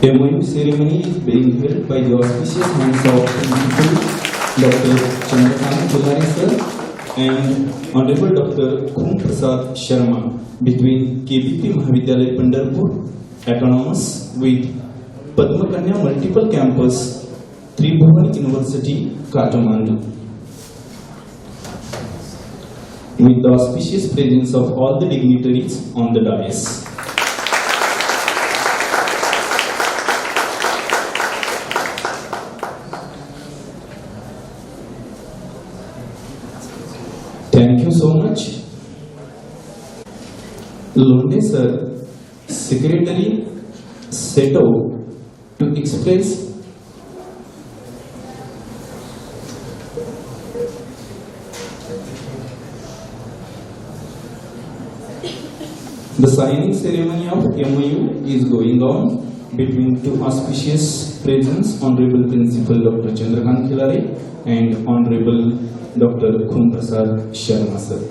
A MOU ceremony is being held by the auspicious hands of Principal Dr. Chandrakant Khilari sir and Honorable Dr. Khum Prasad Sharma between KBP Mahavidyalaya Pandharpur Autonomous with Padma Kanya Multiple Campus, Tribhuvan University, Kathmandu. With the auspicious presence of all the dignitaries on the dais. Thank you so much. Londe sir, Secretary, set out to express the signing ceremony of MOU is going on between two auspicious presence, Honorable Principal Dr. Chandrakant Khilari and Honorable Dr. Khum Prasad Sharma sir.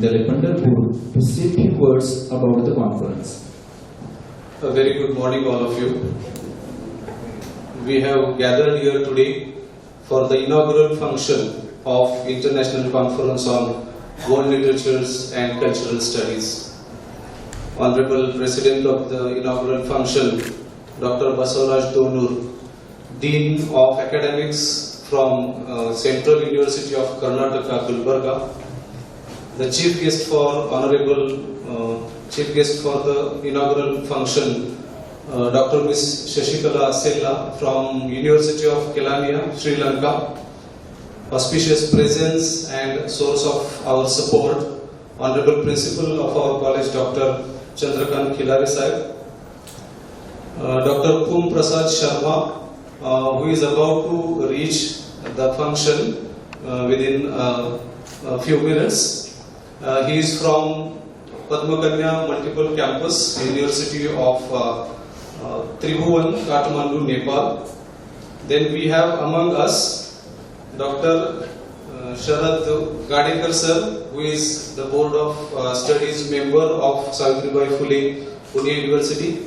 Pandharpur to say a few words about the conference. A very good morning, all of you. We have gathered here today for the inaugural function of International Conference on World Literatures and Cultural Studies. Honorable President of the inaugural function, Dr. Basavaraj Donur, Dean of Academics from Central University of Karnataka, Gulbarga, the chief guest for chief guest for the inaugural function, Dr. Ms. Shashikala Sella from University of Kelaniya, Sri Lanka, auspicious presence and source of our support, Honorable Principal of our college, Dr. Chandrakant Khilari Sahib, Dr. Khum Prasad Sharma, who is about to reach the function within a few minutes. He is from Padma Kanya Multiple Campus, University of Tribhuvan, Kathmandu, Nepal. Then we have among us Dr. Sharad Gadekar sir, who is the Board of Studies member of Savitribai Phule, Pune University.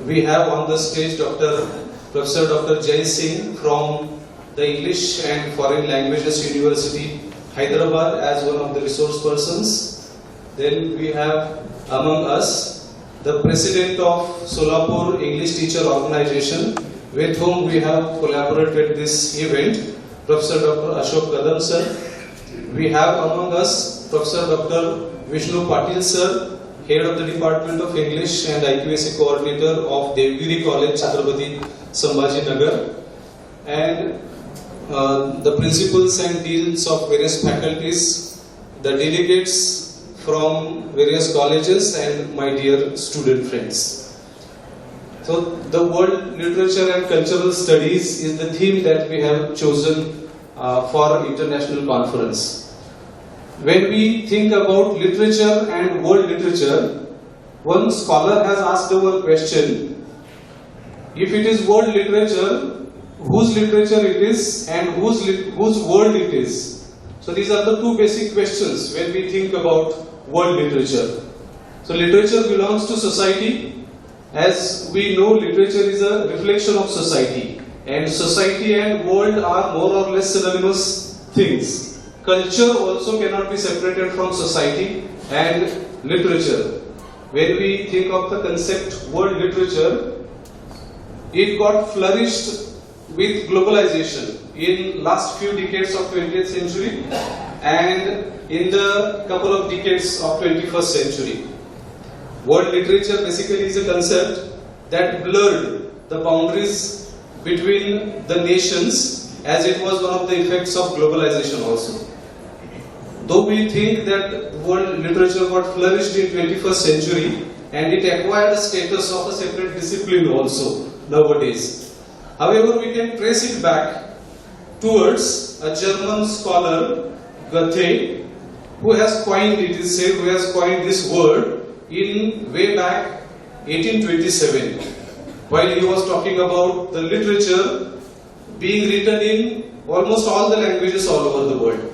We have on the stage Professor Dr. Jai Singh from the English and Foreign Languages University, Hyderabad, as one of the resource persons. Then we have among us the President of Solapur English Teacher Organization, with whom we have collaborated this event, Professor Dr. Ashok Kadam sir. We have among us Professor Dr. Vishnu Patil sir, Head of the Department of English and IQAC Coordinator of Devgiri College, Chhatrapati Sambhaji Nagar, and the principals and deans of various faculties, the delegates from various colleges, and my dear student friends. So the World Literature and Cultural Studies is the theme that we have chosen for international conference. When we think about literature and world literature, one scholar has asked our question, if it is world literature, whose literature it is and whose world it is? So these are the two basic questions when we think about world literature. So literature belongs to society. As we know, literature is a reflection of society, and society and world are more or less synonymous things. Culture also cannot be separated from society and literature. When we think of the concept world literature, it got flourished with globalization in last few decades of 20th century and in the couple of decades of 21st century. World literature basically is a concept that blurred the boundaries between the nations, as it was one of the effects of globalization also. Though we think that world literature got flourished in 21st century and it acquired a status of a separate discipline also nowadays. However, we can trace it back towards a German scholar, Goethe, who has coined, it is said, who has coined this word in way back 1827, while he was talking about the literature being written in almost all the languages all over the world.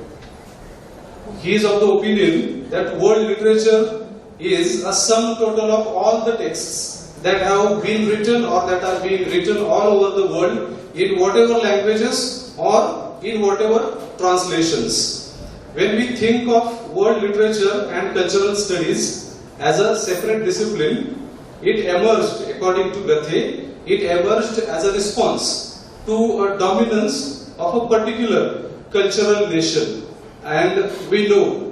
He is of the opinion that world literature is a sum total of all the texts that have been written or that are being written all over the world in whatever languages or in whatever translations. When we think of world literature and cultural studies as a separate discipline, it emerged, according to Goethe, it emerged as a response to a dominance of a particular cultural nation. And we know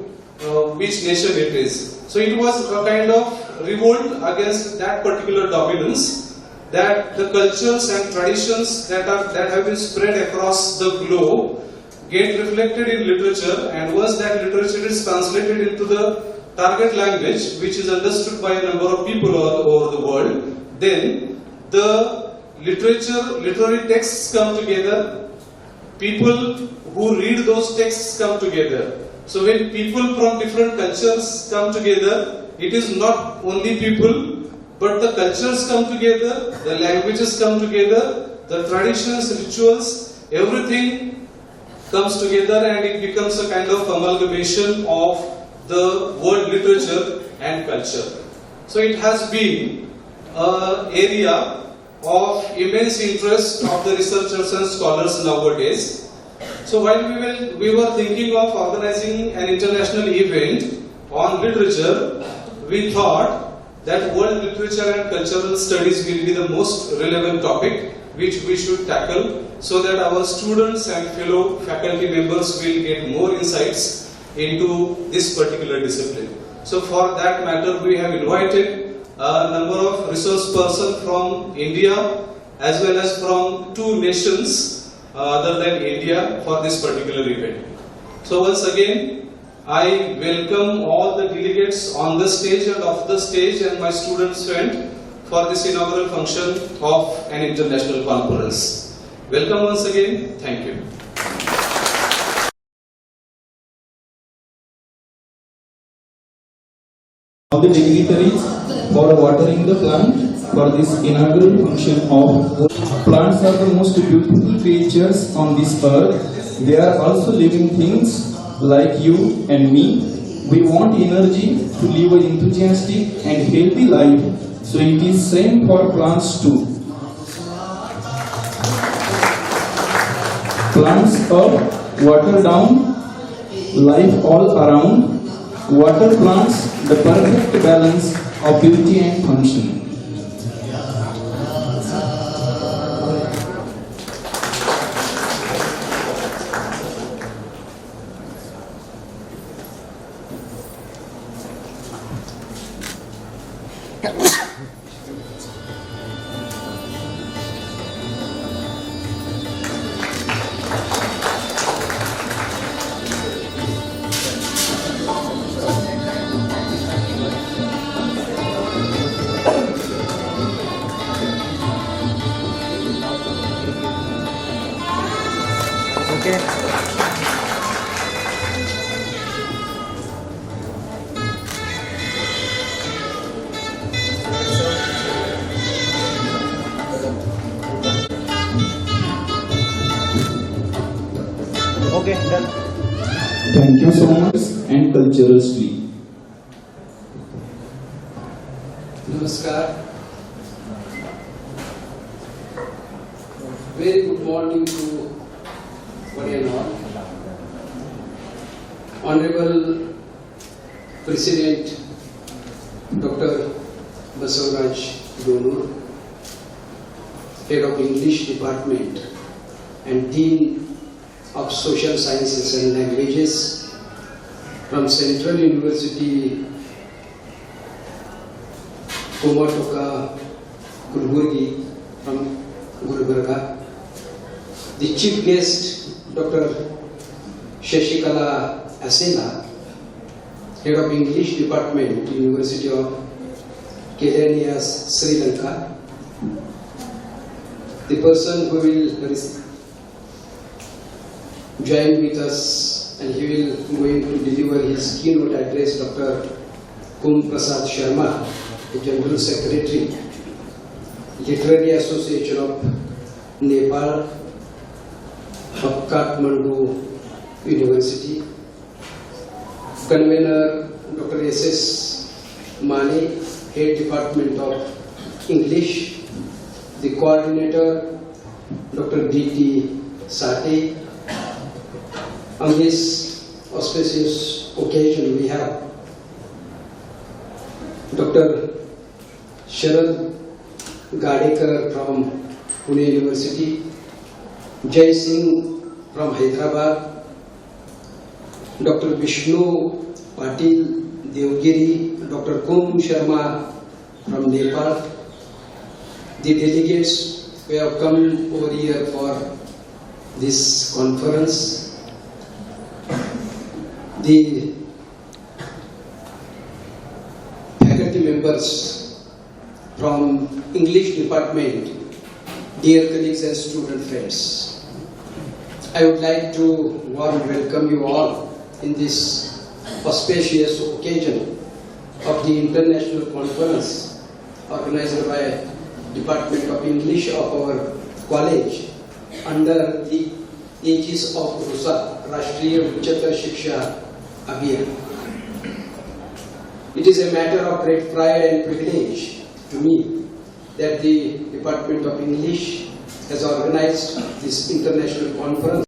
which nation it is. So it was a kind of revolt against that particular dominance, that the cultures and traditions that have been spread across the globe get reflected in literature, and once that literature is translated into the target language, which is understood by a number of people all over the world, then the literary texts come together, people who read those texts come together. So when people from different cultures come together, it is not only people, but the cultures come together, the languages come together, the traditions, rituals, everything comes together, and it becomes a kind of amalgamation of the world literature and culture. So it has been an area of immense interest of the researchers and scholars nowadays. So while we were thinking of organizing an international event on literature, we thought that world literature and cultural studies will be the most relevant topic which we should tackle, so that our students and fellow faculty members will get more insights into this particular discipline. So for that matter, we have invited a number of resource persons from India as well as from two nations other than India for this particular event. So once again, I welcome all the delegates on the stage and off the stage and my students friend for this inaugural function of an international conference. Welcome once again. Thank you. All the dignitaries for watering the plant for this inaugural function of plants are the most beautiful creatures on this earth. They are also living things like you and me. We want energy to live an enthusiastic and healthy life. So it is same for plants too. Plants up, water down, life all around. Water plants the perfect balance of beauty and function. Okay, done. Thank you so much and cultural street. Namaskar. Very good morning to one and all. Honorable President Dr. Basavaraj Donur, Head of English Department Dean of Social Sciences and Languages from Central University, Komatoka, Kulburgi from Gulbarga. The chief guest, Dr. Shashikala Asena, Head of English Department, University of Kelaniya, Sri Lanka. The person who will join with us and he will going to deliver his keynote address, Dr. Kum Prasad Sharma, the General Secretary, Literary Association of Nepal, of Kathmandu University. Convener, Dr. S.S. Mane, Head Department of English. The coordinator, Dr. D.T. Sate. On this auspicious occasion, we have Dr. Sharad Gadekar from Pune University, Jai Singh from Hyderabad, Dr. Vishnu Patil Devgiri, Dr. Kum Sharma from Nepal. The delegates who have come over here for this conference, the faculty members from English department, dear colleagues and student friends, I would like to warmly welcome you all in this auspicious occasion of the international conference organized by Department of English of our college under the aegis of RUSA, Rashtriya Uchchatar Shiksha Abhiyan. It is a matter of great pride and privilege to me that the Department of English has organized this international conference.